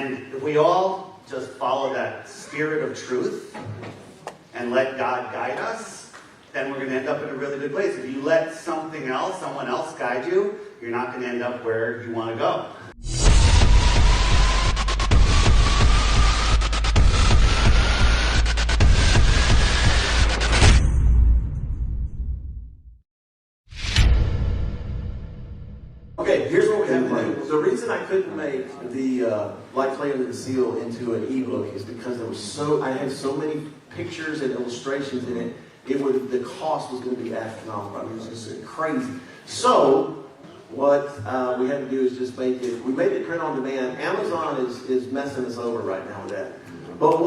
And if we all just follow that spirit of truth and let God guide us, then we're going to end up in a really good place. If you let something else, someone else guide you, you're not going to end up where you want to go. Okay, here's what we have to do. The reason I couldn't make the Light Clay Under the Seal into an ebook is because I had so many pictures and illustrations in it. The cost was going to be astronomical. I mean, it was just crazy. So what we had to do is just make it. We made it print on demand. Amazon is messing us over right now with that. But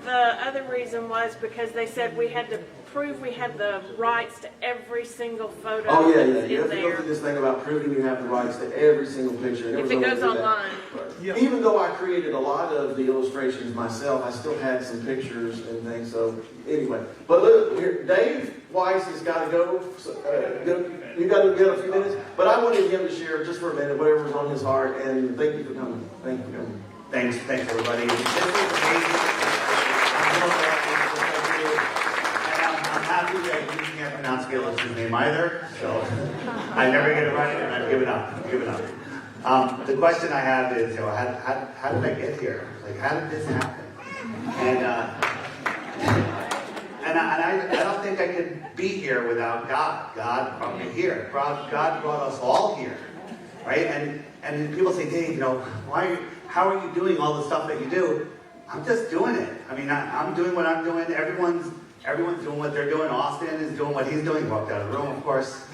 the other reason was because they said we had to prove we had the rights to every single photo. Oh yeah. That's You have in to go there. through this thing about proving you have the rights to every single picture. If it goes online. Right. Even though I created a lot of the illustrations myself, I still had some pictures and things. So anyway, but look here, Dave Weiss has got to go. You got to get a few minutes. But I wanted him to share just for a minute whatever was on his heart. And thank you for coming. Thank you for coming. Thanks everybody. This is amazing. I'm happy that you can't pronounce Gillis's name either, so I never get it right, and I've given up. The question I have is, how did I get here? Like, how did this happen? And I don't think I could be here without God. God brought me here. God brought us all here, right? And people say, Dave, how are you doing all the stuff that you do? I'm just doing it. I mean, I'm doing what I'm doing. Everyone's doing what they're doing. Austin is doing what he's doing. He walked out of the room, of course.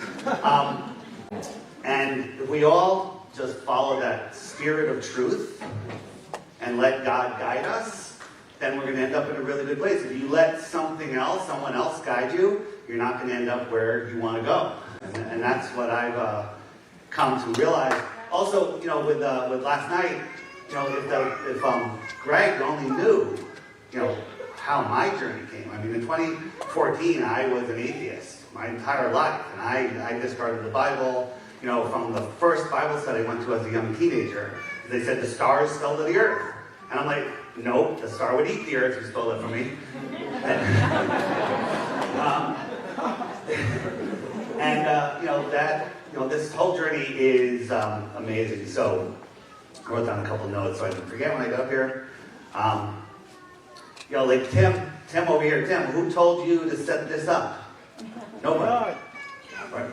And if we all just follow that spirit of truth and let God guide us, then we're going to end up in a really good place. If you let someone else guide you, you're not going to end up where you want to go. And that's what I've come to realize. Also, with last night, if Greg only knew, how my journey came. I mean, in 2014, I was an atheist my entire life, and I discarded the Bible. From the first Bible study I went to as a young teenager, they said the stars fell to the earth, and I'm like, nope, the star would eat the earth who stole it from me. This whole journey is amazing. So I wrote down a couple notes so I didn't forget when I got up here. Like Tim over here. Tim, who told you to set this up? Nobody.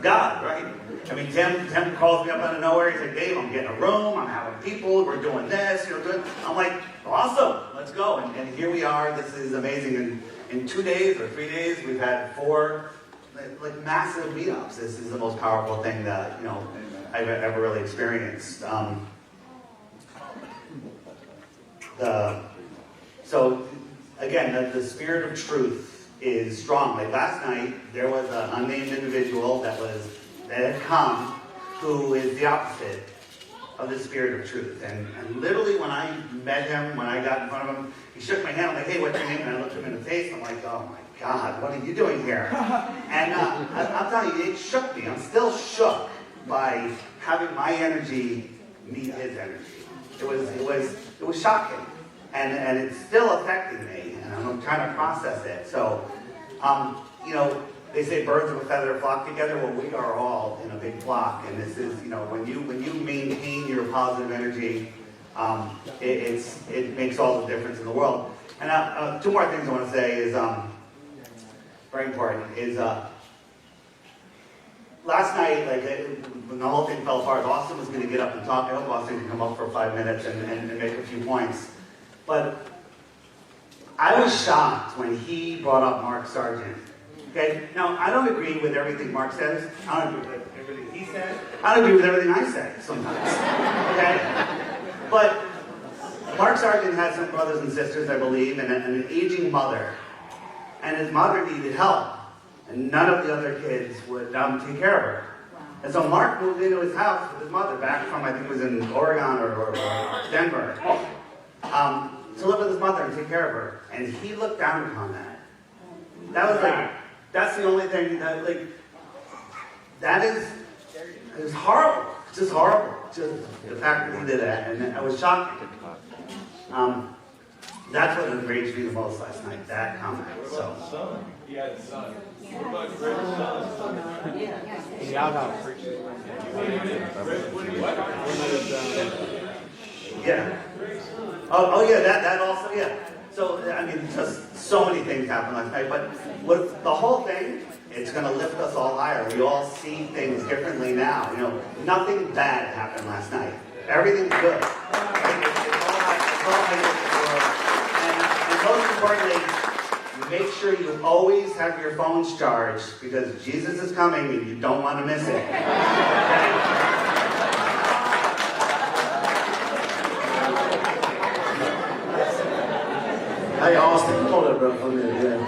God, right? I mean, Tim calls me up out of nowhere. He's like, Dave, I'm getting a room. I'm having people. We're doing this. I'm like, awesome. Let's go. And here we are. This is amazing. In 2 days or 3 days, we've had 4 massive meetups. This is the most powerful thing that I've ever really experienced. So again, the spirit of truth is strong. Like last night, there was an unnamed individual that had come who is the opposite of the spirit of truth. And literally when I met him, when I got in front of him, he shook my hand. I'm like, hey, what's your name? And I looked him in the face. I'm like, oh my God, what are you doing here? And I'm telling you, it shook me. I'm still shook by having my energy meet his energy. It was shocking. And it's still affecting me, and I'm trying to process it. So, they say birds of a feather flock together. Well, we are all in a big flock, and this is, when you maintain your positive energy, it makes all the difference in the world. And 2 more things I want to say is very important. Is last night, when the whole thing fell apart, Austin was going to get up and talk. I hope Austin can come up for 5 minutes and make a few points. But I was shocked when he brought up Mark Sargent. Okay? Now, I don't agree with everything Mark says. I don't agree with everything he says. I don't agree with everything I say sometimes. Okay? But Mark Sargent had some brothers and sisters, I believe, and an aging mother. And his mother needed help. And none of the other kids would take care of her. And so Mark moved into his house with his mother back from, I think it was in Oregon or Denver. To live with his mother and take care of her. And he looked down upon that. That was that's the only thing that, that is horrible. It's just horrible. just the fact that he did that, and I was shocked. That's what enraged me the most last night, that comment. So. He had a son. What about Greg's son? Yeah. Oh yeah, that also, yeah. So, I mean, just so many things happened last night, but with the whole thing, it's going to lift us all higher. We all see things differently now. You know, nothing bad happened last night. Everything's good. It's all and most importantly, you make sure you always have your phones charged because Jesus is coming and you don't want to miss it. Hey, Austin, come on up, bro, for a minute, yeah.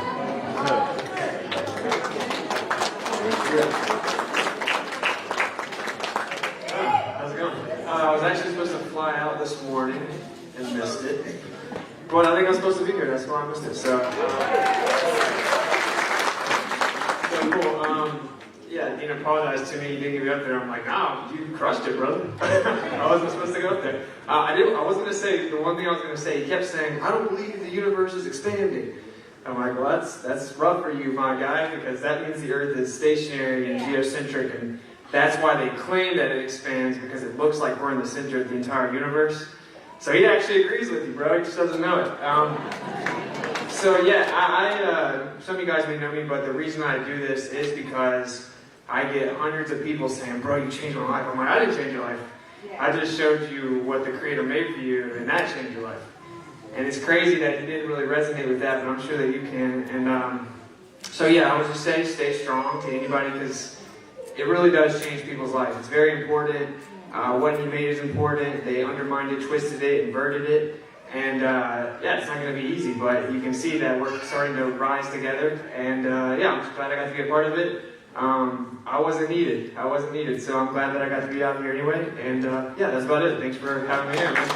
How's it going? I was actually supposed to fly out this morning and missed it. But I think I'm supposed to be here, that's why I missed it. So cool. Yeah, Dean apologized to me, he didn't get me up there. I'm like, oh, you crushed it, brother. I wasn't supposed to go up there. I wasn't going to say, the one thing I was going to say, he kept saying, I don't believe the universe is expanding. I'm like, well, that's rough for you, my guy, because that means the Earth is stationary and geocentric, and that's why they claim that it expands, because it looks like we're in the center of the entire universe. So he actually agrees with you, bro. He just doesn't know it. So yeah, some of you guys may know me, but the reason I do this is because I get hundreds of people saying, bro, you changed my life. I'm like, I didn't change your life. I just showed you what the Creator made for you, and that changed your life. And it's crazy that you didn't really resonate with that, but I'm sure that you can. And so yeah, I would just say stay strong to anybody, because it really does change people's lives. It's very important. What he made is important. They undermined it, twisted it, inverted it. And yeah, it's not going to be easy, but you can see that we're starting to rise together. And yeah, I'm just glad I got to be a part of it. I wasn't needed, so I'm glad that I got to be out here anyway. And yeah, that's about it. Thanks for having me here, man.